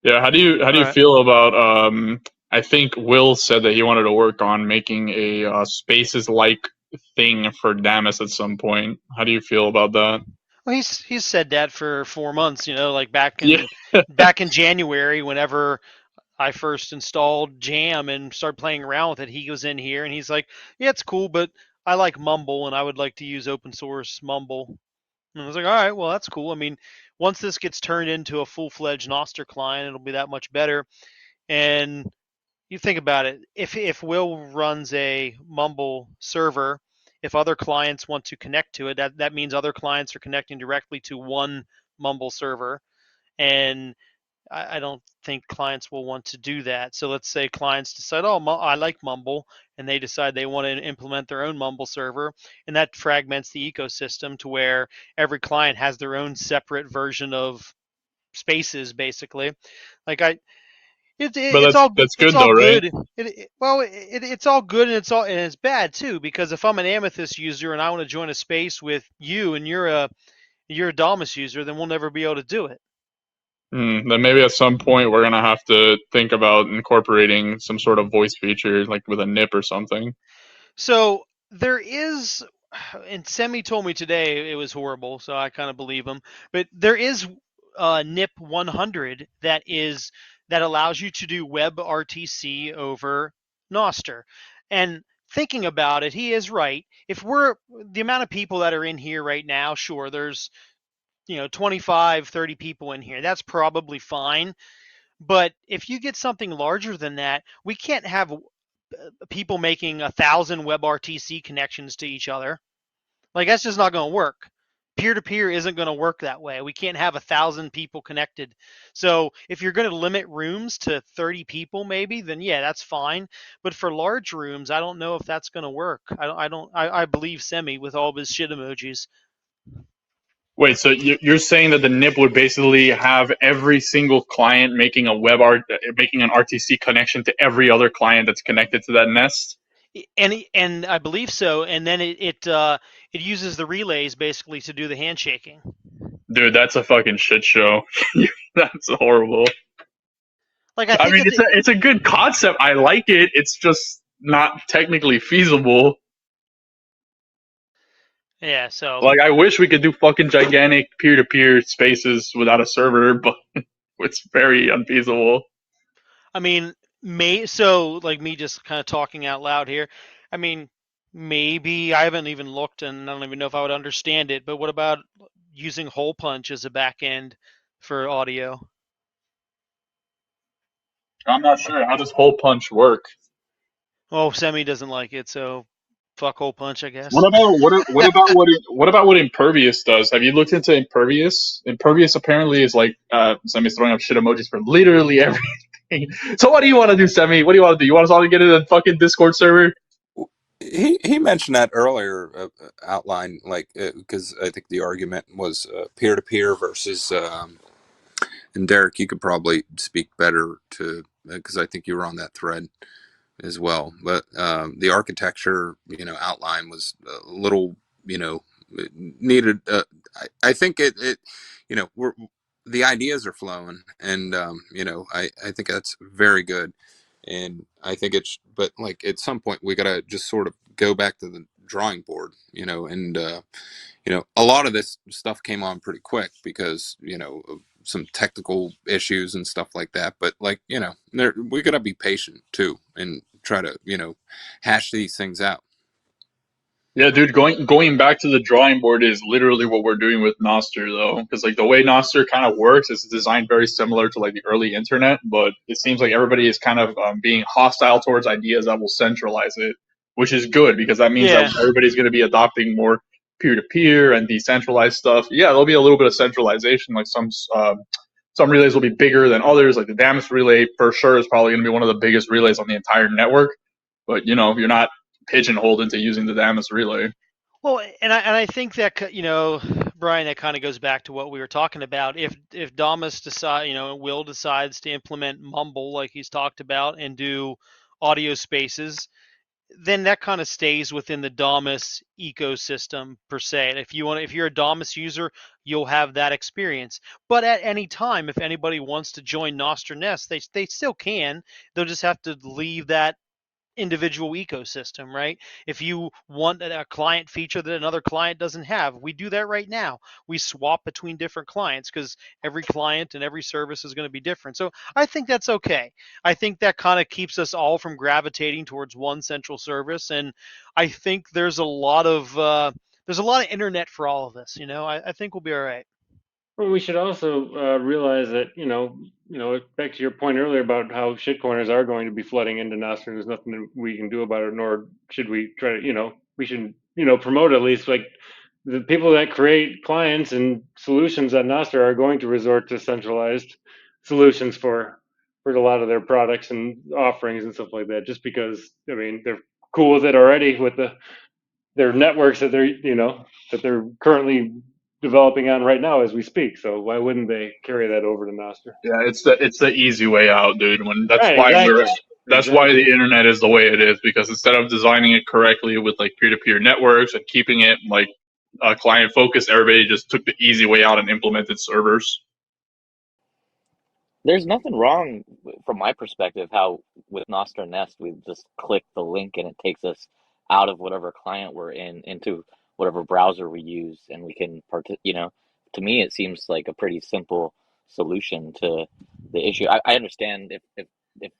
Yeah, how do All you right. feel about I think Will said that he wanted to work on making a spaces like thing for Damus at some point. How do you feel about that? Well, he's said that for 4 months. Like Yeah. back in January, whenever I first installed Jam and started playing around with it, he was in here and he's like, "Yeah, it's cool, but I like Mumble and I would like to use open source Mumble." And I was like, "All right, well that's cool. I mean, once this gets turned into a full-fledged Noster client, it'll be that much better." And you think about it, if Will runs a Mumble server, if other clients want to connect to it, that means other clients are connecting directly to one Mumble server, and I don't think clients will want to do that. So let's say clients decide, oh, I like Mumble, and they decide they want to implement their own Mumble server, and that fragments the ecosystem to where every client has their own separate version of Spaces, basically. Like But it's all that's it's good all though, right? good. It's all good, and it's bad too, because if I'm an Amethyst user and I want to join a space with you and you're a Damus user, then we'll never be able to do it. Then maybe at some point we're gonna have to think about incorporating some sort of voice feature, like with a nip or something. So there is, and Semi told me today it was horrible, so I kind of believe him. But there is NIP 100 that allows you to do WebRTC over Noster. And thinking about it, he is right. If we're the amount of people that are in here right now, sure, there's 25, 30 people in here. That's probably fine. But if you get something larger than that, we can't have people making 1,000 WebRTC connections to each other. Like that's just not going to work. Peer to peer isn't going to work that way. We can't have 1,000 people connected. So if you're going to limit rooms to 30 people, maybe, then yeah, that's fine. But for large rooms, I don't know if that's going to work. I believe Semi with all of his shit emojis. Wait, so you're saying that the nip would basically have every single client making making an RTC connection to every other client that's connected to that nest? And I believe so. And then it uses the relays basically to do the handshaking. Dude, that's a fucking shit show. That's horrible. Like I I think mean, if they, it's a good concept. I like it. It's just not technically feasible. yeah. So Like, I wish we could do fucking gigantic peer to peer spaces without a server, but it's very unfeasible. I mean, so like me just kind of talking out loud here. I mean, maybe I haven't even looked, and I don't even know if I would understand it. But what about using hole punch as a back end for audio? I'm not sure. How does hole punch work? Oh, Semi doesn't like it, so fuck hole punch, I What guess. about what about what Impervious does? Have you looked into Impervious? Impervious apparently is like Semi's throwing up shit emojis for literally everything. So what do you want to do, Semi? What do you want to do? You want us all to get in a fucking Discord server? He mentioned that earlier, outline like because I think the argument was peer to peer versus and Derek, you could probably speak better to because I think you were on that thread as well. But the architecture, outline was a little, needed. I think it, we're the ideas are flowing, and I think that's very good, and I think it's, but like at some point we gotta just sort of go back to the drawing board, and a lot of this stuff came on pretty quick because of some technical issues and stuff like that. But like we gotta be patient too and try to hash these things out. Yeah, dude, going back to the drawing board is literally what we're doing with Nostr though, because like the way Nostr kind of works is designed very similar to like the early internet, but it seems like everybody is kind of being hostile towards ideas that will centralize it, which is good because that means that Yeah. everybody's going to be adopting more peer to peer and decentralized stuff. Yeah, there'll be a little bit of centralization, like some relays will be bigger than others. Like the Damus relay for sure is probably going to be one of the biggest relays on the entire network, but you're not pigeonholed into using the Damus relay. Well, and I think that Brian, that kind of goes back to what we were talking about. If Damas Will decides to implement Mumble like he's talked about and do audio spaces, then that kind of stays within the DOMIS ecosystem per se. And if you're a DOMIS user, you'll have that experience. But at any time, if anybody wants to join NOSTR Nest, they still can. They'll just have to leave that individual ecosystem, right? If you want a client feature that another client doesn't have, we do that right now. We swap between different clients because every client and every service is going to be different. So I think that's okay. I think that kind of keeps us all from gravitating towards one central service, and I think there's a lot of internet for all of us. I think we'll be all right. Well, we should also realize that back to your point earlier about how shit corners are going to be flooding into Nostr, and there's nothing that we can do about it. Nor should we try to, we should, promote at least like the people that create clients and solutions at Nostr are going to resort to centralized solutions for a lot of their products and offerings and stuff like that. Just because they're cool with it already with their networks that they're currently developing on right now as we speak. So why wouldn't they carry that over to Nostr? Yeah, it's the easy way out, dude. Right, exactly. That's why the Exactly. internet is the way it is, because instead of designing it correctly with like peer-to-peer networks and keeping it like client focused, everybody just took the easy way out and implemented servers. There's nothing wrong from my perspective how with Nostr Nest we just click the link and it takes us out of whatever client we're in into whatever browser we use and we can to me it seems like a pretty simple solution to the issue. I understand if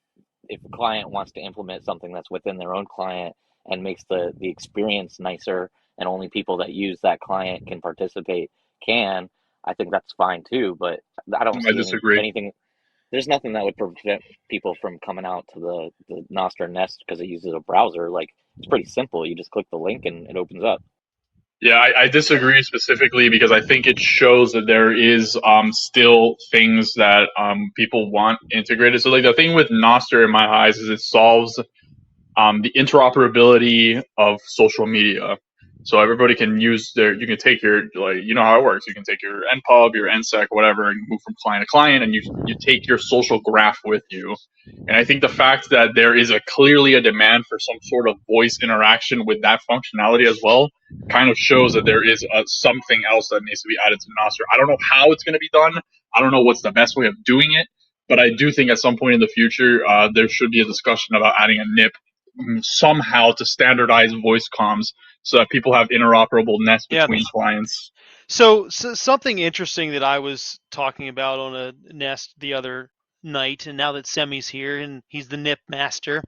a client wants to implement something that's within their own client and makes the experience nicer and only people that use that client can participate can, I think that's fine too, but I don't I see disagree. anything. There's nothing that would prevent people from coming out to the Nostr Nest because it uses a browser. Like, it's pretty simple. You just click the link and it opens up. Yeah, I disagree specifically because I think it shows that there is still things that people want integrated. So like the thing with Nostr in my eyes is it solves the interoperability of social media. So everybody can use you can take your, like, you know how it works. You can take your NPub, your NSEC, whatever, and move from client to client, and you take your social graph with you. And I think the fact that there is clearly a demand for some sort of voice interaction with that functionality as well kind of shows that there is something else that needs to be added to Nostr. I don't know how it's going to be done. I don't know what's the best way of doing it, but I do think at some point in the future there should be a discussion about adding a NIP somehow to standardize voice comms so that people have interoperable nests between clients. So something interesting that I was talking about on a Nest the other night, and now that Semi's here and he's the NIP master,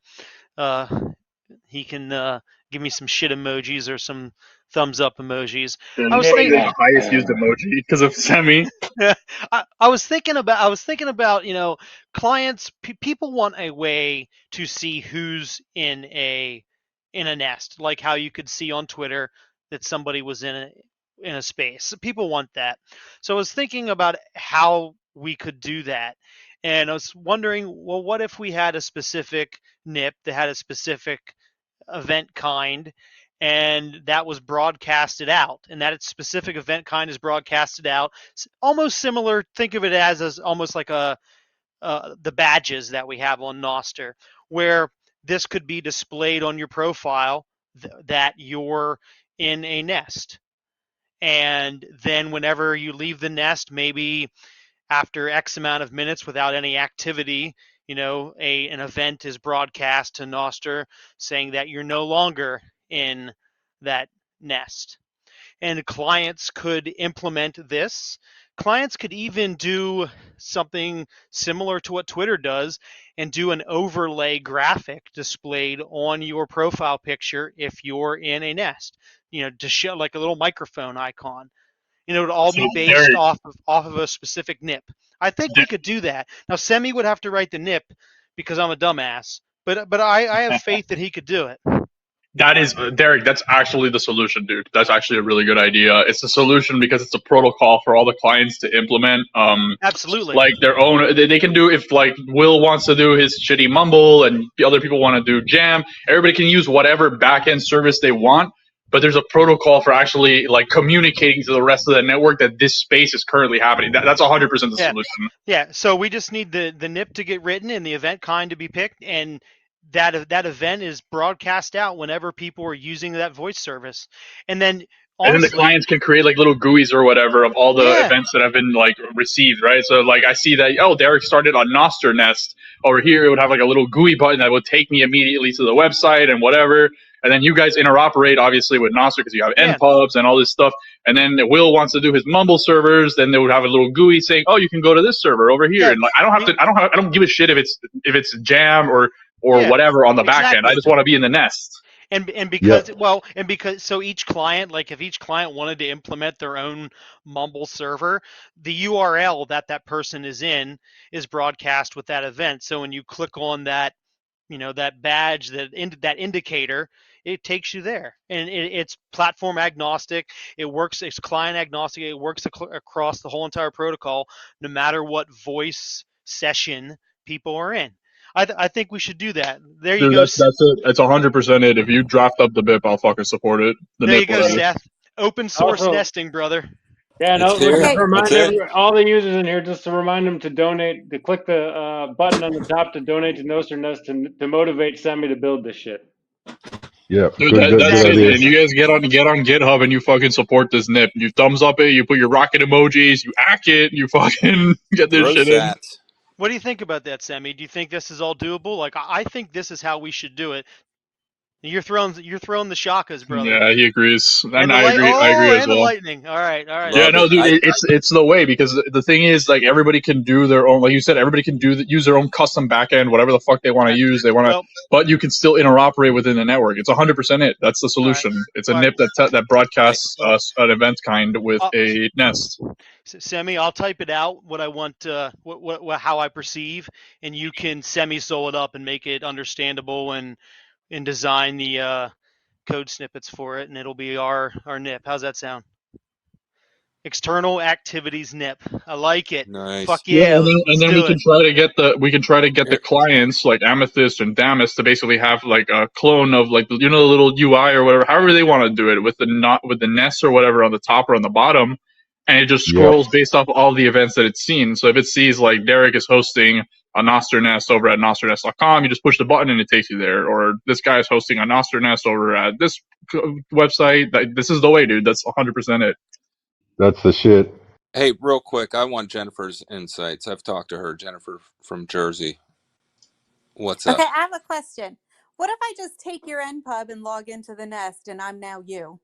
he can give me some shit emojis or some thumbs up emojis. And I was probably thinking the highest used emoji because of Semi. I was thinking about clients. People want a way to see who's in a nest, like how you could see on Twitter that somebody was in a space. People want that. So I was thinking about how we could do that, and I was wondering, well, what if we had a specific NIP that had a specific event kind, and that was broadcasted out, and that its specific event kind is broadcasted out, almost similar. Think of it as almost like the badges that we have on Nostr, where this could be displayed on your profile that you're in a nest, and then whenever you leave the nest, maybe after X amount of minutes without any activity, an event is broadcast to Nostr saying that you're no longer in that nest. And clients could implement this. Clients could even do something similar to what Twitter does and do an overlay graphic displayed on your profile picture if you're in a nest, to show like a little microphone icon. It'd all So be based Derek, off of a specific NIP. I think we could do that. Now, Semi would have to write the NIP because I'm a dumbass, but I have faith that he could do it. that is Derek. That's actually the solution, dude. That's actually a really good idea. It's a solution because it's a protocol for all the clients to implement. Absolutely. Like their own. They can do, if like Will wants to do his shitty Mumble and the other people want to do Jam. Everybody can use whatever backend service they want. But there's a protocol for actually like communicating to the rest of the network that this space is currently happening. That's 100% the solution. Yeah. So we just need the NIP to get written and the event kind to be picked, and that event is broadcast out whenever people are using that voice service. And then And then the honestly, clients can create like little GUIs or whatever of all the yeah, events that have been like received, right? So like I see that Derek started on Noster Nest over here. It would have like a little GUI button that would take me immediately to the website and whatever. And then you guys interoperate obviously with Noster because you have yeah, npubs and all this stuff. And then Will wants to do his Mumble servers. Then they would have a little GUI saying, "Oh, you can go to this server over here." yeah, And like I don't give a shit if it's Jam or yeah, whatever on the back end. I exactly. just want to be in the nest. And because Yep. so each client, like if each client wanted to implement their own Mumble server, the URL that person is in is broadcast with that event. So when you click on that, that badge, that indicator, it takes you there, and it's platform agnostic. It works. It's client agnostic. It works across the whole entire protocol, no matter what voice session people are in. I think we should do that. There you Dude, go. that's it. It's 100% it. If you draft up the BIP, I'll fucking support it. The There NIP, you go, whatever. Seth. Open source Also, nesting, brother. yeah, It's no, we'll here. just Okay. That's remind it. all the users in here just to remind them to donate, to click the button on the top to donate to NOSTR Nest to motivate Semi to build this shit. Yep. Dude, Good, good, that's good it. Exactly. idea. And you guys get on GitHub and you fucking support this NIP. You thumbs up it. You put your rocket emojis. You hack it. You fucking get this Grow shit in. sats. What do you think about that, Sammy? Do you think this is all doable? Like, I think this is how we should do it. You're throwing the shakas, brother. Yeah, he agrees, and And the I light. agree. I Oh, agree as and the well. lightning. All right, all right. Yeah, Love no, it. dude, it's the way because the thing is like everybody can do their own. Like you said, everybody can use their own custom backend, whatever the fuck they want to Okay. use. They want to, Well, but you can still interoperate within the network. It's 100% it. That's the all right, solution. It's a all right. NIP that Hey, broadcasts us an event kind with Uh, a nest. Semi, I'll type it out what I want, how I perceive, and you can semi-sol it up and make it understandable and design the code snippets for it, and it'll be our NIP. How's that sound? External activities NIP. I like it. nice. Fuck Yeah, yeah, and let's then we do can it. try to get the Here- clients like Amethyst and Damus to basically have like a clone of like the little UI or whatever, however they want to do it with the not with the nest or whatever on the top or on the bottom, and it just Yep. scrolls based off all the events that it's seen. So if it sees like Derek is hosting a Noster Nest over at nosternest.com, you just push the button and it takes you there. Or this guy is hosting a Noster Nest over at this website. This is the way, dude. That's 100% it. That's the shit. Hey, real quick, I want Jennifer's insights. I've talked to her, Jennifer from Jersey. What's up? Okay, I have a question. What if I just take your NPub and log into the Nest and I'm now you?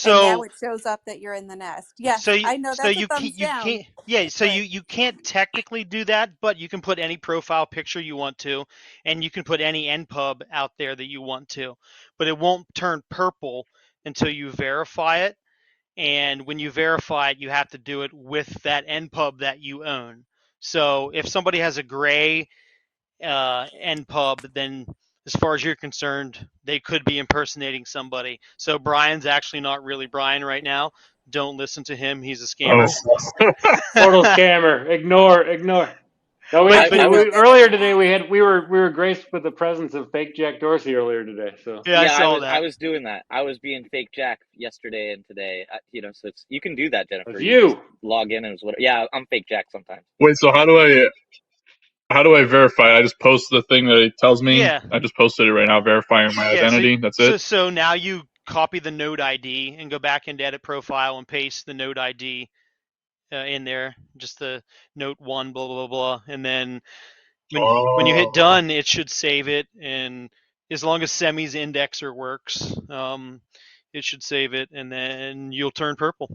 And now So it shows up that you're in the Nest. Yes, so I know that's a thumbs down. can't yeah, so But you can't technically do that, but you can put any profile picture you want to, and you can put any npub out there that you want to, but it won't turn purple until you verify it. And when you verify it, you have to do it with that npub that you own. So if somebody has a gray npub, then as far as you're concerned, they could be impersonating somebody. So Brian's actually not really Brian right now. Don't listen to him. He's a Oh, scammer. Total scammer. Ignore. No, But I feel good that earlier you're today lying. we were graced with the presence of fake Jack Dorsey earlier today. So yeah, I Yeah, saw I that. was doing that. I was being fake Jack yesterday and today. So you can do that, Jennifer. that's You just you. log in and it's whatever. Yeah, I'm fake Jack sometimes. wait, so how do I verify? I just post the thing that it tells me. Yeah, I just posted it right now, verifying my yeah. identity. That's it. So now you copy the node ID and go back into edit profile and paste the node ID in there, just the note one, blah blah blah, and then when you hit Oh. done, it should save it, and as long as Semi's indexer works, it should save it, and then you'll turn purple,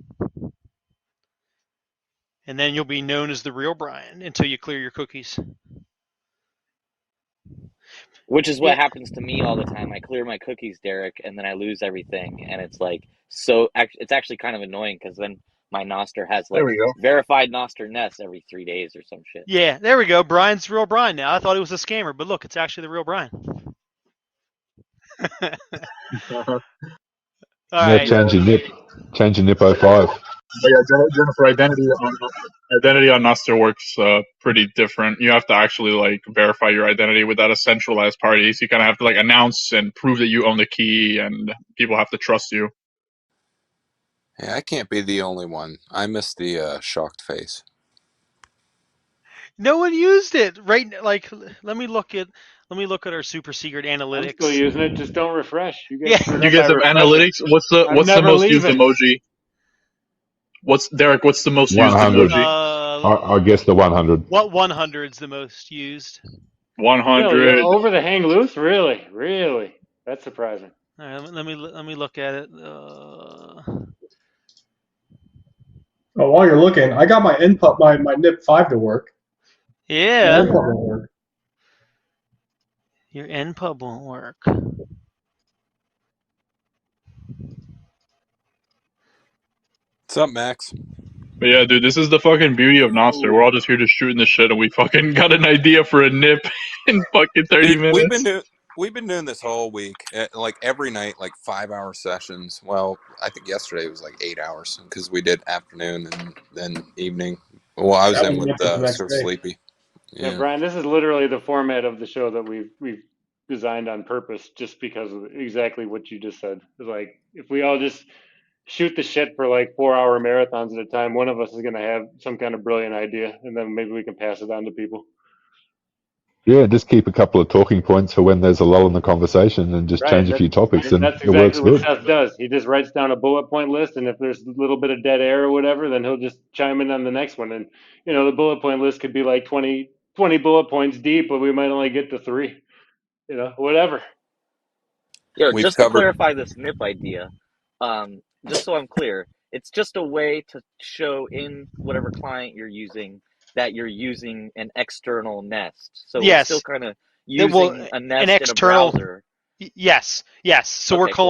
and then you'll be known as the real Brian until you clear your cookies. Which is Yeah, what happens to me all the time. I clear my cookies, Derek, and then I lose everything, and it's like so. It's actually kind of annoying because then my Noster has There like we go. verified Noster Nest every 3 days or some shit. yeah. There we go. Brian's real Brian now. I thought he was a scammer, but look, it's actually the real Brian. Uh-huh. All Yeah, right. change your nip. Change your nip 05. But yeah, Jennifer, identity on Nostr works pretty different. You have to actually like verify your identity without a centralized party. So you kind of have to like announce and prove that you own the key, and people have to trust you. Hey, I can't be the only one. I missed the shocked face. No one used it. Right? Like, let me look at our super secret I'm still analytics. using it. Just don't refresh. You guys Yeah. screwed You up by guys have refreshing. analytics. What's the I'm what's the never most used leaving. emoji? What's Derek? What's the most used 100. emoji? Uh, I guess the 100. what 100's the most used? 100. Really, over the hang loose? Really, really? That's surprising. All right, let me look at it. Oh, while you're looking, I got my input, my NIP 5 to work. My Yeah, input won't work. your NPub won't work. What's up, Max? But yeah, dude, this is the fucking beauty of Nostr. We're all just here to shoot in the shit, and we fucking got an idea for a nip in fucking 30 Dude, minutes. we've been doing this whole week, like every night, like 5 hour sessions. Well, I think yesterday was like 8 hours because we did afternoon and then evening. Well, I was That was in with NIP for the next So day. Sleepy. Yeah, Yeah. Brian, this is literally the format of the show that we've designed on purpose, just because of exactly what you just said. It's like if we all just shoot the shit for like 4 hour marathons at a time, one of us is gonna have some kind of brilliant idea, and then maybe we can pass it on to people. Yeah, just keep a couple of talking points for when there's a lull in the conversation and just Right. change a few topics and That's it works exactly what good. Seth does. He just writes down a bullet point list, and if there's a little bit of dead air or whatever, then he'll just chime in on the next one. And the bullet point list could be like 20 bullet points deep, but we might only get to three. Whatever. Yo, We've just to covered. clarify this NIP idea, just so I'm clear, it's just a way to show in whatever client you're using that you're using an external nest. So we're still Yes, kind of that will using a an nest in a external. browser. Yes, yes. So Okay, cool.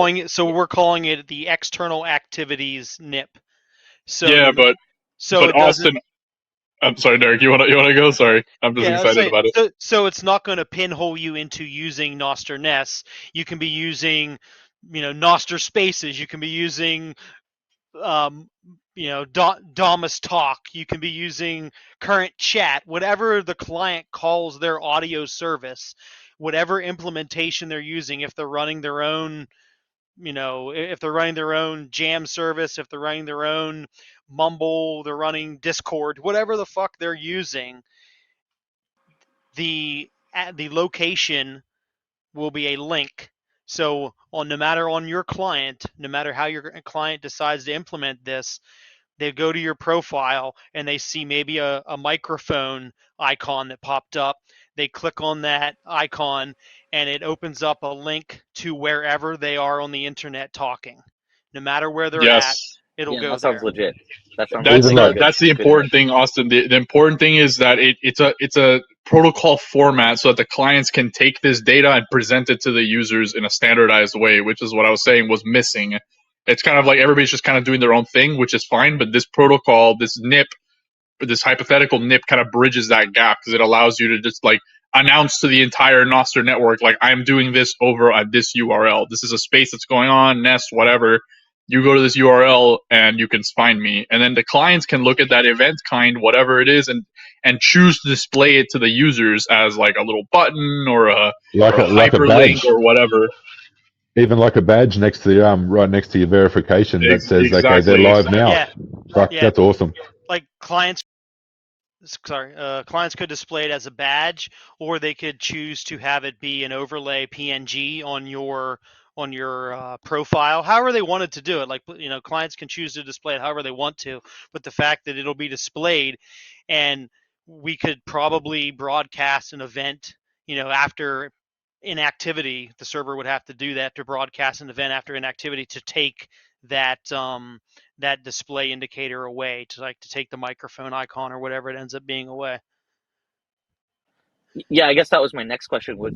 we're calling it the external activities NIP. Yeah, So but it doesn't. Austin, I'm sorry, Derek. You wanna go? Sorry, I'm just Yeah, I was excited saying. about it. So it's not going to pinhole you into using Noster Nest. You can be using, Noster Spaces. You can be using, um, Damus Talk. You can be using Current Chat. Whatever the client calls their audio service, whatever implementation they're using. If they're running their own, if they're running their own Jam service, if they're running their own Mumble, they're running Discord, whatever the fuck they're using, the location will be a link. So no matter on your client, no matter how your client decides to implement this, they go to your profile and they see maybe a microphone icon that popped up. They click on that icon and it opens up a link to wherever they are on the internet talking. No matter where they're at, Yes. it'll Yeah, go that sounds there. legit. That sounds That's Even like a like, the good that's the good NIP. important thing, Austin. The important thing is that it's a protocol format so that the clients can take this data and present it to the users in a standardized way, which is what I was saying was missing. It's kind of like everybody's just kind of doing their own thing, which is fine, but this protocol, this NIP, this hypothetical NIP kind of bridges that gap because it allows you to just like announce to the entire Nostr network, like I'm doing this over at this URL. This is a space that's going on, Nest, whatever. You go to this URL and you can find me. And then the clients can look at that event kind, whatever it is, and choose to display it to the users as like a little button or a like a hyperlink badge, or whatever. even like a badge next to the right next to your verification that says, okay, they're Exactly, live now. Yeah, Fuck, yeah. that's awesome. Like clients could display it as a badge, or they could choose to have it be an overlay PNG on your profile. However they wanted to do it, like clients can choose to display it however they want to. But the fact that it'll be displayed, and we could probably broadcast an event, after inactivity, the server would have to do that to broadcast an event after inactivity to take that display indicator away, to take the microphone icon or whatever it ends up being away. Yeah, I guess that was my next question. Would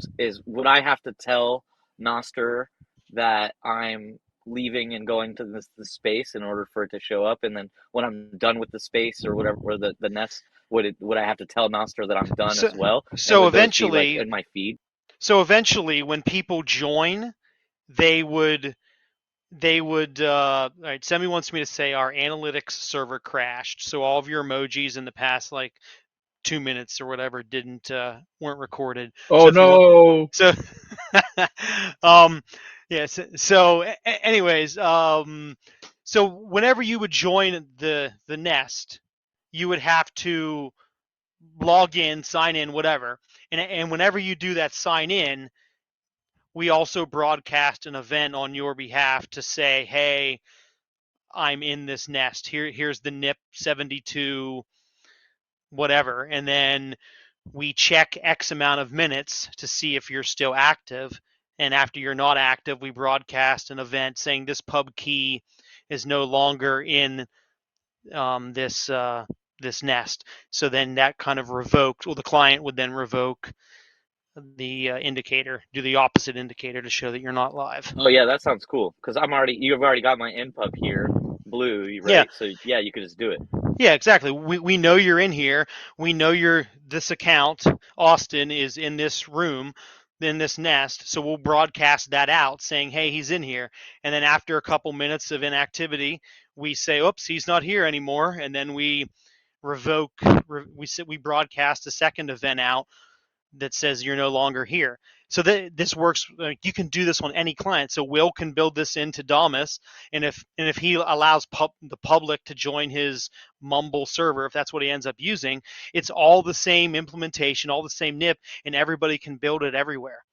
I have to tell Noster that I'm leaving and going to the space in order for it to show up, and then when I'm done with the space or whatever, or the nest, would I have to tell Noster that I'm done So as well? And so would those be like eventually in my feed? so eventually when people join, they would all right, Semi wants me to say our analytics server crashed, so all of your emojis in the past like 2 minutes or whatever didn't weren't recorded. oh So if you want, no. so um yes. So anyways, so whenever you would join the nest, you would have to log in, sign in, whatever. And whenever you do that sign in, we also broadcast an event on your behalf to say, hey, I'm in this nest. Here's the NIP 72, whatever. And then we check X amount of minutes to see if you're still active. And after you're not active, we broadcast an event saying this pub key is no longer in this nest. So then that kind of revoked, well, the client would then revoke the indicator, do the opposite indicator to show that you're not live. Oh yeah, that sounds cool. Because you've already got my NPub here, blue, Yeah. right? So yeah, you could just do it. Yeah, exactly. We know you're in here. We know this account, Austin, is in this room, in this nest. So we'll broadcast that out saying, hey, he's in here. And then after a couple minutes of inactivity, we say, oops, he's not here anymore. And then we we broadcast a second event out that says you're no longer here. So this works. You can do this on any client. So Will can build this into Damus, and if he allows the public to join his Mumble server, if that's what he ends up using, it's all the same implementation, all the same NIP, and everybody can build it everywhere.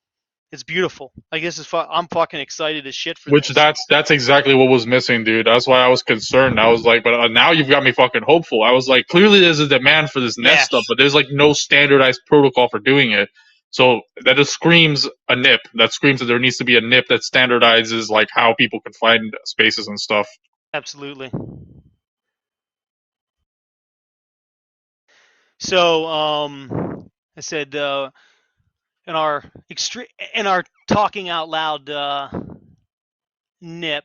It's beautiful. Like this is I'm fucking excited as shit for Which this. that's exactly what was missing, dude. That's why I was concerned. I was like, but now you've got me fucking hopeful. I was like, clearly there's a demand for this Nest stuff, but there's like no standardized protocol for doing it. So that just screams a NIP. That screams that there needs to be a NIP that standardizes like how people can find spaces and stuff. Absolutely. So I said in our talking out loud NIP,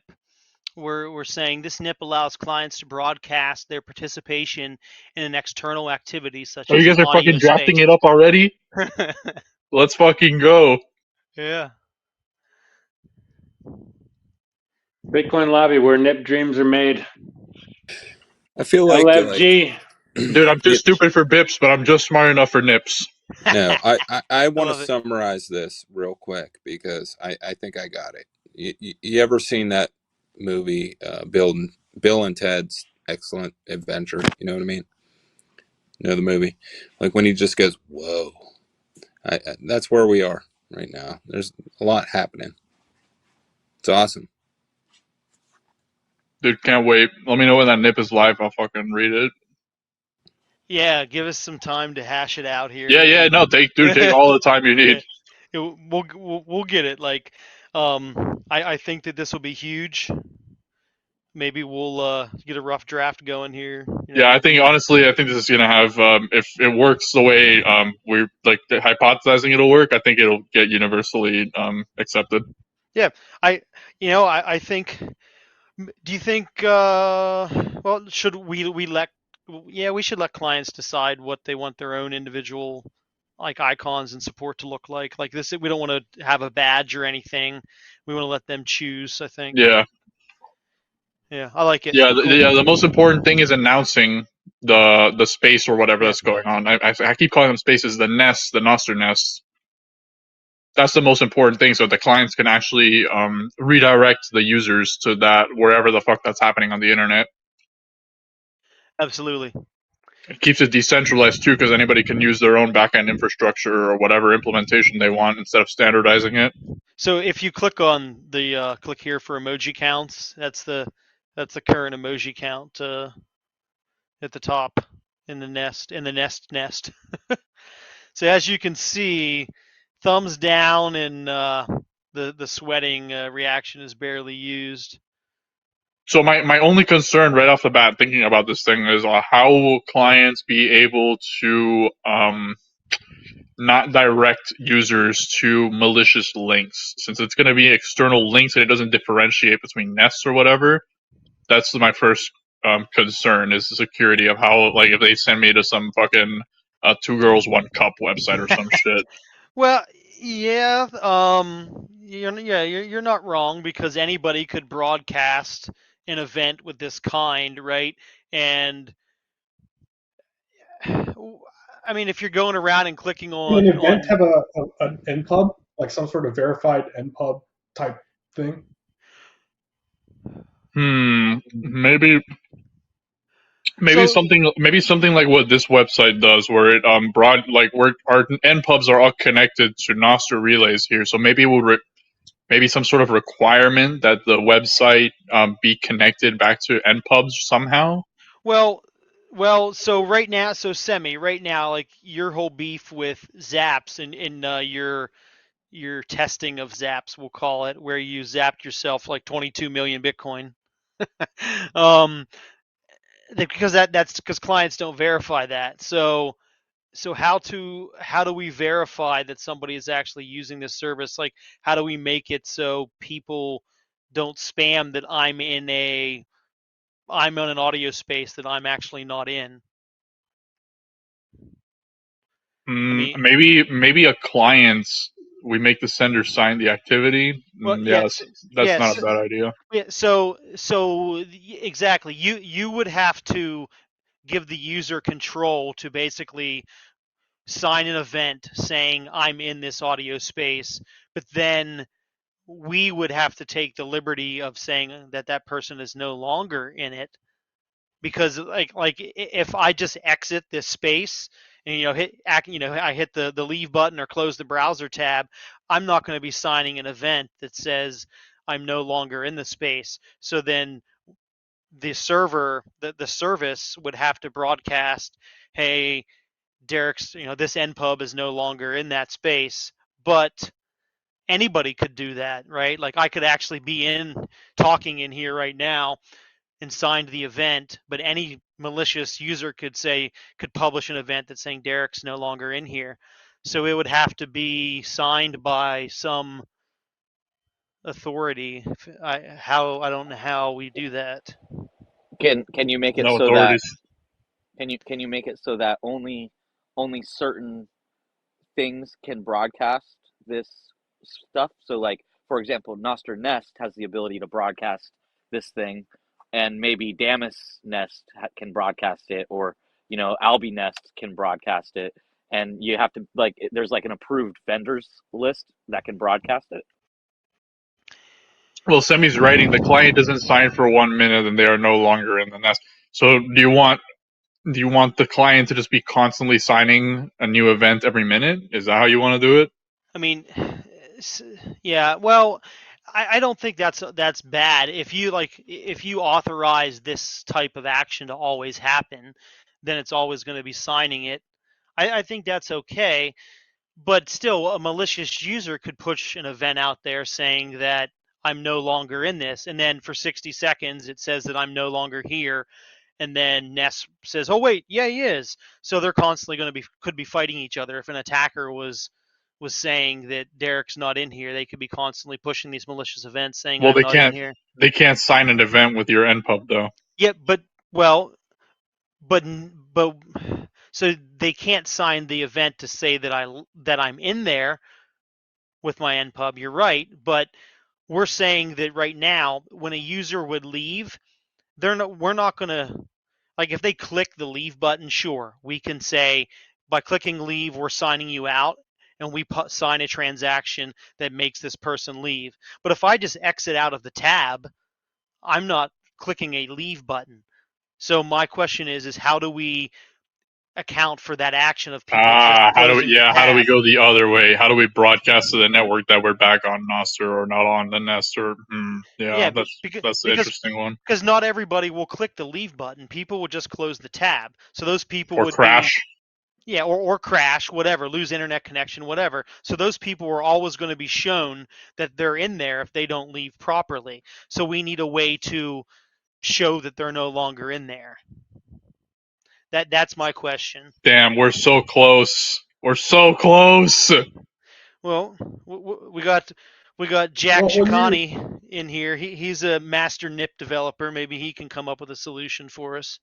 we're saying this NIP allows clients to broadcast their participation in an external activity such Oh, as you an guys are audio fucking drafting space. it up already? Let's fucking go. Yeah. Bitcoin lobby, where NIP dreams are made. I feel like LFG. Dude, I'm too stupid for BIPs, but I'm just smart enough for NIPs. no, I I want to love it. summarize this real quick because I think I got it. You ever seen that movie, Bill and Ted's Excellent Adventure? You know what I mean? You know the movie? Like when he just goes, whoa. That's where we are right now. There's a lot happening. It's awesome. Dude, can't wait. Let me know when that NIP is live. I'll fucking read it. Yeah, give us some time to hash it out here. Yeah, no, take all the time you need. Yeah. We'll get it. Like, I think that this will be huge. Maybe we'll get a rough draft going here. Yeah, I think honestly, I think this is gonna have if it works the way we're like hypothesizing it'll work. I think it'll get universally accepted. Yeah, I think. Do you think? Well, should we let? Yeah, we should let clients decide what they want their own individual like icons and support to look like. Like this, we don't want to have a badge or anything. We want to let them choose. I think. Yeah. Yeah, I like it. Yeah, Cool. the most important thing is announcing the space or whatever that's going on. I keep calling them spaces. The nests, the NOSTR nests. That's the most important thing, so the clients can actually redirect the users to that wherever the fuck that's happening on the internet. Absolutely. It keeps it decentralized too, because anybody can use their own backend infrastructure or whatever implementation they want instead of standardizing it. So if you click on the click here for emoji counts, that's the current emoji count at the top in the nest. So as you can see, thumbs down and the sweating reaction is barely used. So my only concern right off the bat thinking about this thing is how will clients be able to not direct users to malicious links, since it's going to be external links and it doesn't differentiate between nests or whatever. That's my first concern is the security of how, like, if they send me to some fucking two girls one cup website or some shit. Well, yeah, you're not wrong, because anybody could broadcast an event with this kind, right? And I mean, if you're going around and clicking Will an event on have an NPub, like some sort of verified NPub type thing? Maybe Maybe So something like what this website does, where it where our npubs are all connected to Nostr relays here. So maybe maybe some sort of requirement that the website be connected back to npubs somehow. well, so right now, so Semi, right now, like your whole beef with Zaps and in your testing of Zaps, we'll call it, where you zapped yourself like 22 million Bitcoin. um, because that's because clients don't verify that. So how do we verify that somebody is actually using this service? Like, how do we make it so people don't spam that I'm on an audio space that I'm actually not in? I mean, Maybe a client, we make the sender sign the activity. well, Yes, that's not a yes, bad idea. yeah. So exactly, you would have to give the user control to basically sign an event saying I'm in this audio space, but then we would have to take the liberty of saying that that person is no longer in it, because if I just exit this space and I hit the leave button or close the browser tab, I'm not going to be signing an event that says I'm no longer in the space. So then the server, the service would have to broadcast, hey, Derek's, this npub is no longer in that space. But anybody could do that, right? Like, I could actually be talking in here right now and signed the event, but any malicious user could publish an event that's saying Derek's no longer in here. So it would have to be signed by some authority. I don't know how we do that. Can you make it No so that authorities. can you make it so that only certain things can broadcast this stuff? So, like, for example, Nostr Nest has the ability to broadcast this thing, and maybe Damus Nest can broadcast it, or Albi Nest can broadcast it, and you have to, like, there's like an approved vendors list that can broadcast it. Well, Semi's writing the client doesn't sign for 1 minute and they are no longer in the nest. So do you want the client to just be constantly signing a new event every minute? Is that how you want to do it? I mean, yeah. Well, I don't think that's bad. If you authorize this type of action to always happen, then it's always going to be signing it. I think that's okay. But still, a malicious user could push an event out there saying that I'm no longer in this, and then for 60 seconds it says that I'm no longer here, and then Ness says, "Oh wait, yeah, he is." So they're constantly going to could be fighting each other. If an attacker was saying that Derek's not in here, they could be constantly pushing these malicious events saying Well, I'm not in here. they can't sign an event with your npub though. Yeah, but well, but but so they can't sign the event to say that I'm in there with my npub. You're right, but we're saying that right now, when a user would leave, we're not going to, like, if they click the leave button, sure, we can say by clicking leave, we're signing you out, and we sign a transaction that makes this person leave. But if I just exit out of the tab, I'm not clicking a leave button. So my question is how do we account for that action of people just closing the How do we tab? go the other way? How do we broadcast to the network that we're back on Nostr or not on the Nest? Yeah, Yeah, that's the because interesting one. because not everybody will click the leave button. People will just close the tab. So those people Or would be, crash. yeah, or crash, whatever, lose internet connection, whatever. So those people are always going to be shown that they're in there if they don't leave properly. So we need a way to show that they're no longer in there. That's my question. Damn, we're so close. We're so close. Well, we got Jack Well, when you Chicani in here. He's a master NIP developer. Maybe he can come up with a solution for us.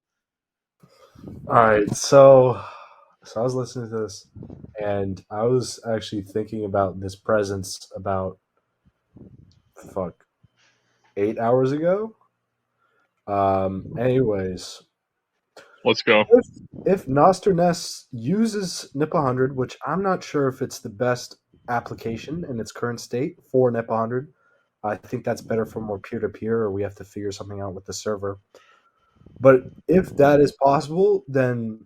All right, so I was listening to this, and I was actually thinking about this presence about 8 hours ago. Anyways, Let's go. if Noster Nest uses NIP 100, which I'm not sure if it's the best application in its current state for NIP 100, I think that's better for more peer to peer, or we have to figure something out with the server. But if that is possible, then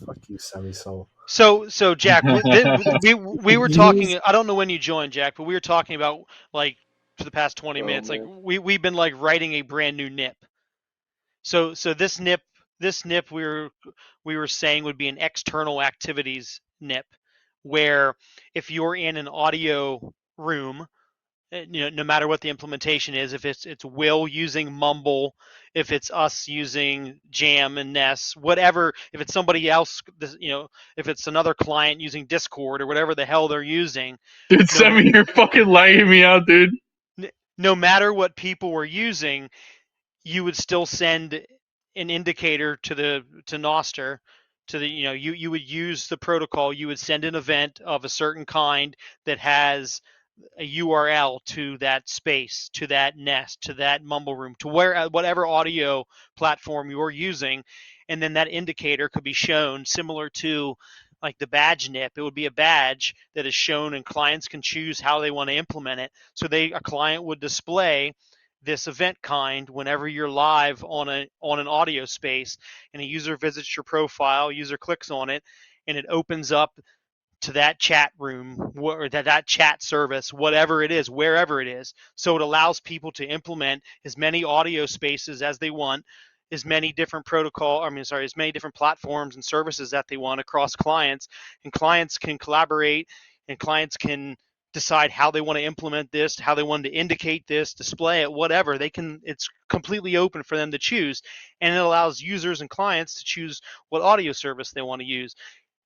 fuck you, Semi-Soul. So Jack, we were talking. I don't know when you joined, Jack, but we were talking about like for the past 20 minutes. Like we've been like writing a brand new NIP. So this NIP we were saying would be an external activities NIP, where if you're in an audio room, no matter what the implementation is, if it's Will using Mumble, if it's us using Jam and Ness, whatever, if it's somebody else, if it's another client using Discord or whatever the hell they're using, Dude, Sammy, you're fucking lagging me out, dude. No matter what people were using, you would still send an indicator to NOSTR, to the you would use the protocol. You would send an event of a certain kind that has a URL to that space, to that nest, to that mumble room, to whatever audio platform you're using, and then that indicator could be shown similar to like the badge NIP. It would be a badge that is shown, and clients can choose how they want to implement it. So a client would display this event kind whenever you're live on an audio space, and a user visits your profile, user clicks on it, and it opens up to that chat room or that chat service, whatever it is, wherever it is. So it allows people to implement as many audio spaces as they want, as many different as many different platforms and services that they want across clients, and clients can collaborate, and clients can decide how they want to implement this, how they want to indicate this, display it, whatever. It's completely open for them to choose, and it allows users and clients to choose what audio service they want to use.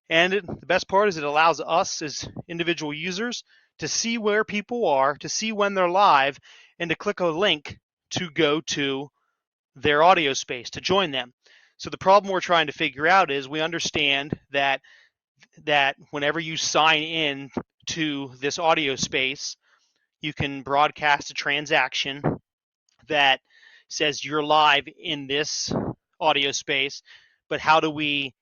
And the best part is it allows us as individual users to see where people are, to see when they're live, and to click a link to go to their audio space, to join them. So the problem we're trying to figure out is we understand that whenever you sign in to this audio space, you can broadcast a transaction that says you're live in this audio space, but how do we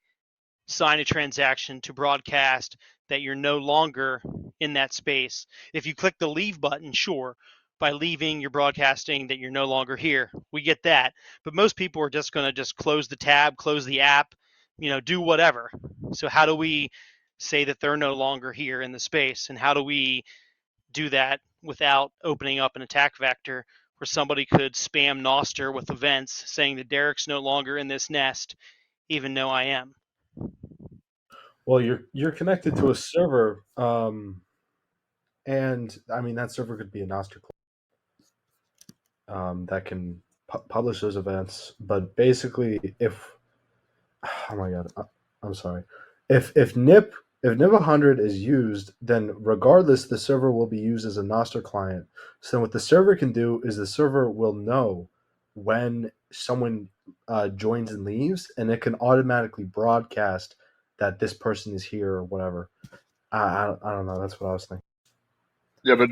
sign a transaction to broadcast that you're no longer in that space? If you click the leave button, sure, by leaving, you're broadcasting that you're no longer here. We get that. But most people are just going to just close the tab, close the app, do whatever. So how do we say that they're no longer here in the space? And how do we do that without opening up an attack vector where somebody could spam Noster with events saying that Derek's no longer in this nest, even though I am? Well, you're connected to a server, and I mean that server could be a Nostr that can publish those events. But basically, if oh my god, I'm sorry, if NIP 100 is used, then regardless, the server will be used as a Nostr client. So what the server can do is the server will know when someone joins and leaves, and it can automatically broadcast that this person is here or whatever. I don't know. That's what I was thinking. Yeah, but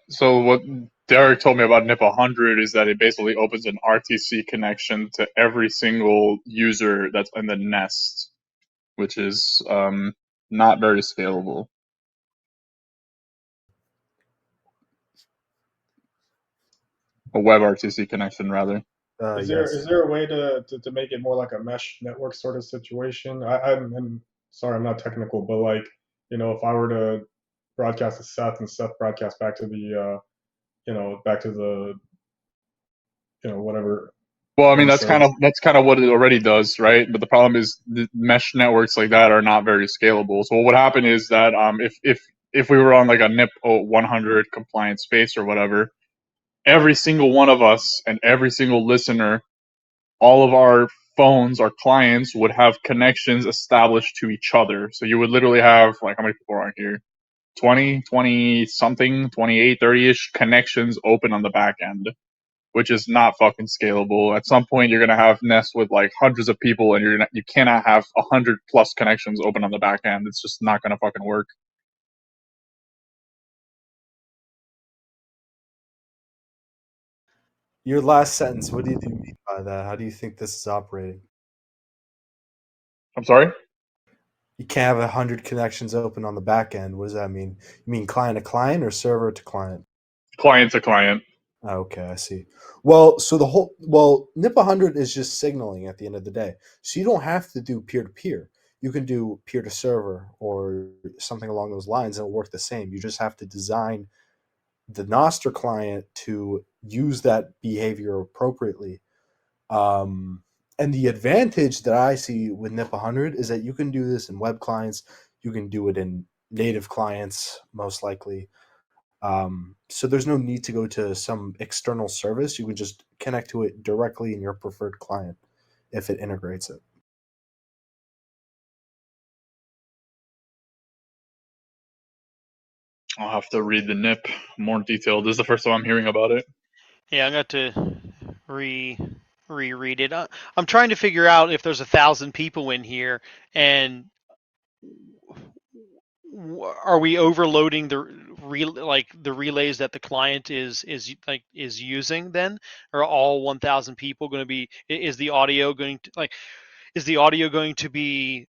so what Derek told me about NIP 100 is that it basically opens an RTC connection to every single user that's in the nest, which is not very scalable. A web RTC connection, rather. Is Yes. there a way to make it more like a mesh network sort of situation? I'm sorry, I'm not technical, but like, if I were to broadcast to Seth and Seth broadcast back to the back to the whatever. Well, I mean that's kind of what it already does, right? But the problem is the mesh networks like that are not very scalable. So what would happen is that if we were on like a NIP 100 compliant space or whatever, every single one of us and every single listener, all of our phones, our clients would have connections established to each other. So you would literally have, like, how many people are on here? 20 something, 28, 30-ish connections open on the back end, which is not fucking scalable. At some point, you're going to have Nest with like hundreds of people, and you cannot have 100 plus connections open on the back end. It's just not going to fucking work. Your last sentence, what do you mean by that? How do you think this is operating? I'm sorry? You can't have 100 connections open on the back end. What does that mean? You mean client to client or server to client? Client to client. Okay, I see. Well, so NIP 100 is just signaling at the end of the day. So you don't have to do peer to peer. You can do peer to server or something along those lines, and it'll work the same. You just have to design the Nostr client to use that behavior appropriately. And the advantage that I see with NIP 100 is that you can do this in web clients. You can do it in native clients, most likely. So there's no need to go to some external service. You can just connect to it directly in your preferred client if it integrates it. I'll have to read the NIP more detailed. This is the first time I'm hearing about it. Yeah, I'm going to reread it. I'm trying to figure out if there's 1,000 people in here, and are we overloading the relays that the client is using? Then are all 1,000 people going to be? Is the audio going to be?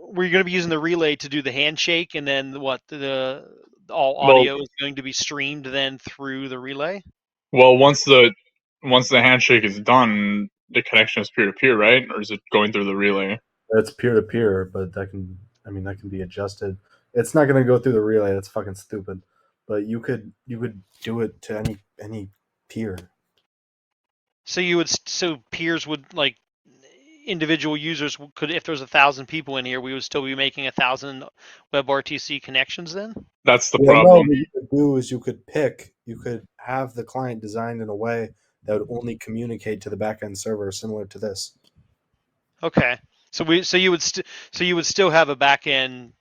We're going to be using the relay to do the handshake, and then what? The all Well, audio is going to be streamed then through the relay. well, once the handshake is done, the connection is peer to peer, right? Or is it going through the relay? It's peer to peer, but that can be adjusted. It's not going to go through the relay. That's fucking stupid. But you could do it to any peer. So peers would individual users could, if there's 1,000 people in here, we would still be making 1,000 WebRTC connections then? That's the Well, no, problem. what you could do is you could have the client designed in a way that would only communicate to the backend server similar to this. Okay. So you would still have a backend,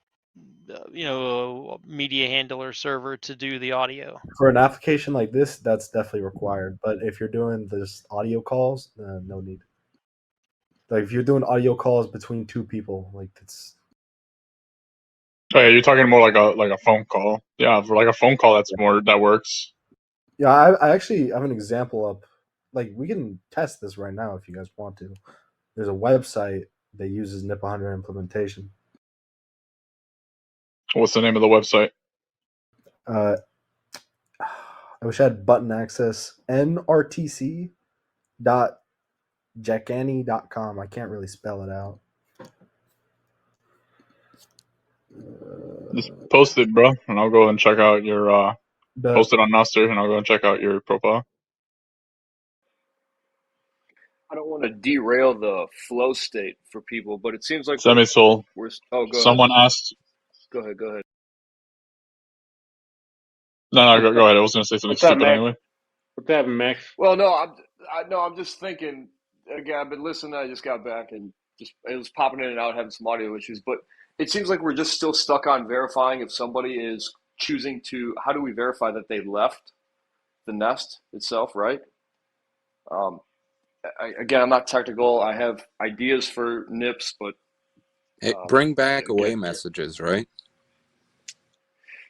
media handler server to do the audio. For an application like this, that's definitely required. But if you're doing this audio calls, no need. Like if you're doing audio calls between two people, like it's Oh yeah, you're talking more like a phone call. Yeah, for like a phone call, that works. yeah. I actually have an example up. Like we can test this right now if you guys want to. There's a website that uses NIP 100 implementation. What's the name of the website? Uh, I wish I had button access. nrtc.jackany.com. I can't really spell it out. Just post it, bro, and I'll go and check out your But post it on Nostr, and I'll go and check out your profile. I don't want to derail the flow state for people, but it seems like Semisol. we're oh, go ahead. Someone asked. Go ahead. No, go ahead. I was going to say something What's up, stupid Max? anyway. What's happening, Max? Well, no, I'm just thinking again. I've been listening. I just got back and it was popping in and out, having some audio issues. But it seems like we're just still stuck on verifying if somebody is choosing to. How do we verify that they left the nest itself? Right. Again, I'm not technical. I have ideas for NIPS, but Bring back away again, messages, right?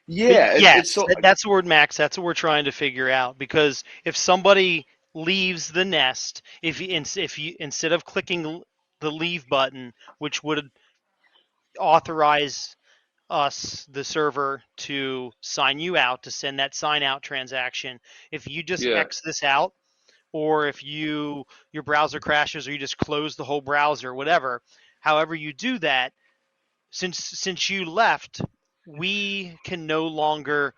yeah, Yes, it's so that's the word, Max. That's what we're trying to figure out. Because if somebody leaves the nest, if you instead of clicking the leave button, which would authorize us, the server, to sign you out, to send that sign out transaction, if you just yeah, X this out, or if your browser crashes, or you just close the whole browser, whatever, however you do that, since you left, we can no longer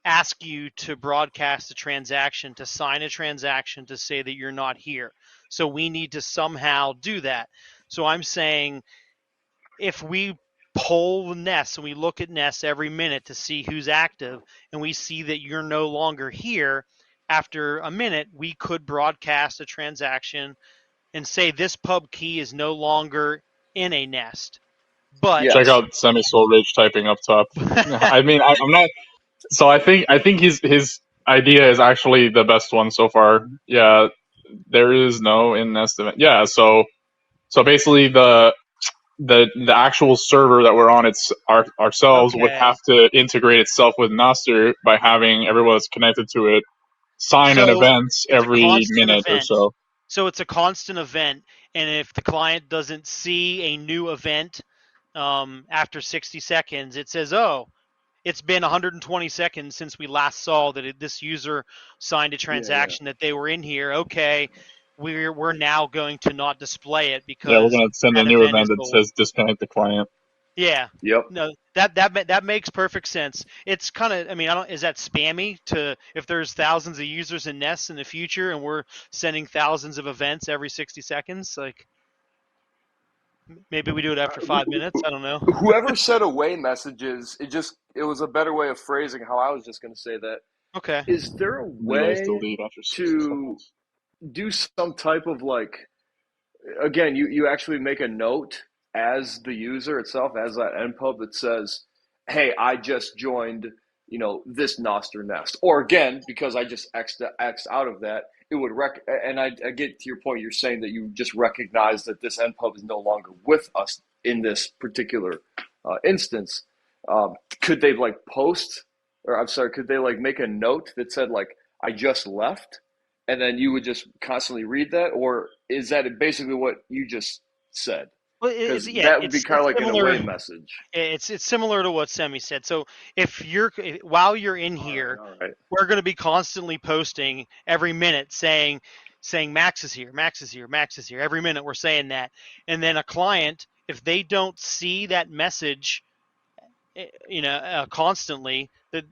ask you to broadcast a transaction, to sign a transaction to say that you're not here. So we need to somehow do that. So I'm saying if we poll Nest and we look at Nest every minute to see who's active, and we see that you're no longer here, after a minute, we could broadcast a transaction and say this pub key is no longer in a Nest. But Check yes, out Semisol Rage typing up top. I mean, I'm not. So I think his idea is actually the best one so far. Yeah, there is no in nest event. Yeah, so basically the actual server that we're on, ourselves, would okay, have to integrate itself with Nostr by having everyone that's connected to it sign an so event it's a every constant minute or event. so. So it's a constant event, and if the client doesn't see a new event after 60 seconds, it says, "Oh, it's been 120 seconds since we last saw that this user signed a transaction that they were in here. Okay, we're now going to not display it Yeah, we're because gonna send a that new event event is that old. says disconnect the client. Yeah. Yep. No, that makes perfect sense. It's kind of, I mean, is that spammy to if there's thousands of users in Nest in the future and we're sending thousands of events every 60 seconds? Like, maybe we do it after 5 minutes. I don't know. Whoever said away messages, it was a better way of phrasing how I was just going to say that. Okay. Is there a Relays way delete after 60 to seconds. do some type of like, again, you actually make a note as the user itself, as that npub that says, hey, I just joined, this Nostr nest. Or again, because I just X'd out of that, it would and I get to your point, you're saying that you just recognize that this npub is no longer with us in this particular instance. Could they like post, or I'm sorry, could they like make a note that said like, I just left? And then you would just constantly read that? Or is that basically what you just said? Well, Because that would be kind of like an similar. away message. It's similar to what Semi said. So while you're in here, All right. we're going to be constantly posting every minute saying Max is here, Max is here, Max is here. Every minute we're saying that, and then a client, if they don't see that message, constantly,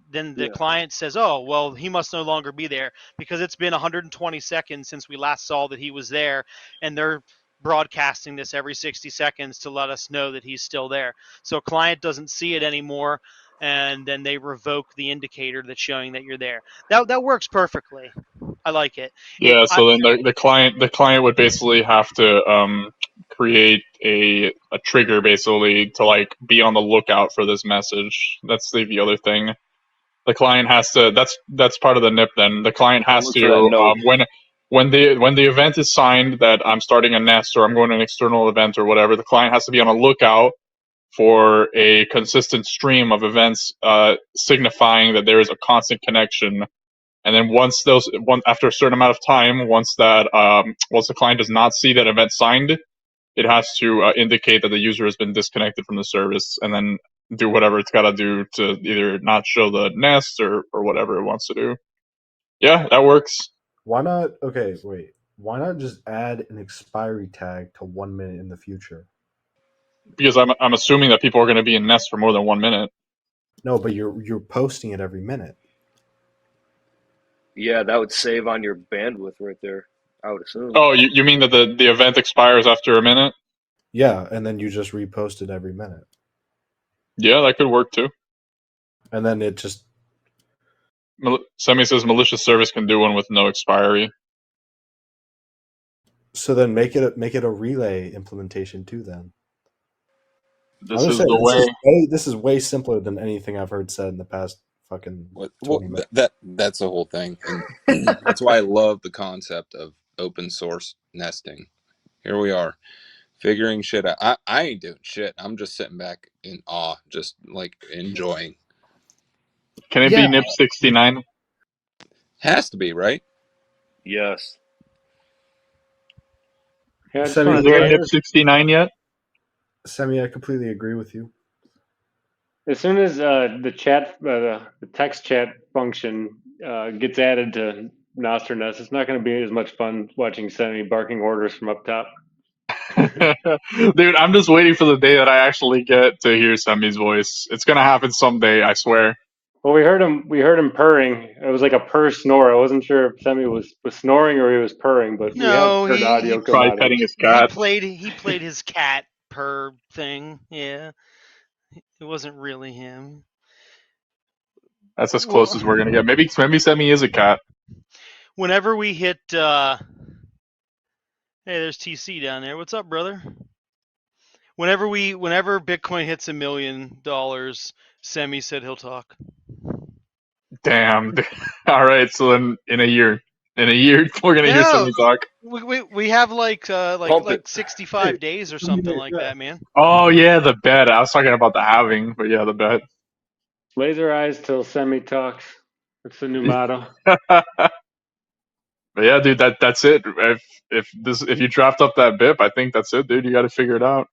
then the client says, oh, well, he must no longer be there because it's been 120 seconds since we last saw that he was there, and they're broadcasting this every 60 seconds to let us know that he's still there. So a client doesn't see it anymore, and then they revoke the indicator that's showing that you're there. That works perfectly. I like it. Yeah, so then the client would basically have to create a trigger basically to like be on the lookout for this message. That's the other thing. The client has to. That's part of the NIP. Then the client has Look for that to note. when the event is signed that I'm starting a nest or I'm going to an external event or whatever. The client has to be on a lookout for a consistent stream of events signifying that there is a constant connection. And then after a certain amount of time, once the client does not see that event signed, it has to indicate that the user has been disconnected from the service, and then do whatever it's got to do to either not show the nest or whatever it wants to do. Yeah, that works. Why not? Okay, wait. Why not just add an expiry tag to 1 minute in the future? Because I'm assuming that people are going to be in nest for more than 1 minute. No, but you're posting it every minute. Yeah, that would save on your bandwidth right there, I would assume. Oh, you mean that the event expires after a minute? Yeah, and then you just repost it every minute. Yeah, that could work too. And then it just... Semi says malicious service can do one with no expiry. So then make it a relay implementation too then. This is the way. This is way simpler than anything I've heard said in the past fucking 20 minutes. That's the whole thing. And that's why I love the concept of open source nesting. Here we are, figuring shit out. I ain't doing shit. I'm just sitting back in awe, just like enjoying. Can it be NIP 69? Has to be, right? Yes. Yeah, Is there a NIP 69 yet? Semi, I completely agree with you. as soon as the text chat function gets added to Nostr Nest, it's not going to be as much fun watching Semi barking orders from up top. Dude, I'm just waiting for the day that I actually get to hear Semi's voice. It's gonna happen someday, I swear. Well, we heard him purring. It was like a purr snore. I wasn't sure if Semi was snoring or he was purring, but we have heard audio come Probably out petting of his cat. He played his cat purr thing. Yeah, it wasn't really him. That's as close as we're gonna get. Maybe Semi is a cat. Whenever we hit, hey, there's TC down there. What's up, brother? Whenever Bitcoin hits $1 million, Semi said he'll talk. Damn. All right. So then, in a year, we're gonna hear Semi talk. We have like 65 days or something like that, man. Oh yeah, the bet. I was talking about the halving, but yeah, the bet. laser eyes till Semi talks. That's the new motto. But yeah, dude, that's it. If you draft up that BIP, I think that's it, dude. You got to figure it out.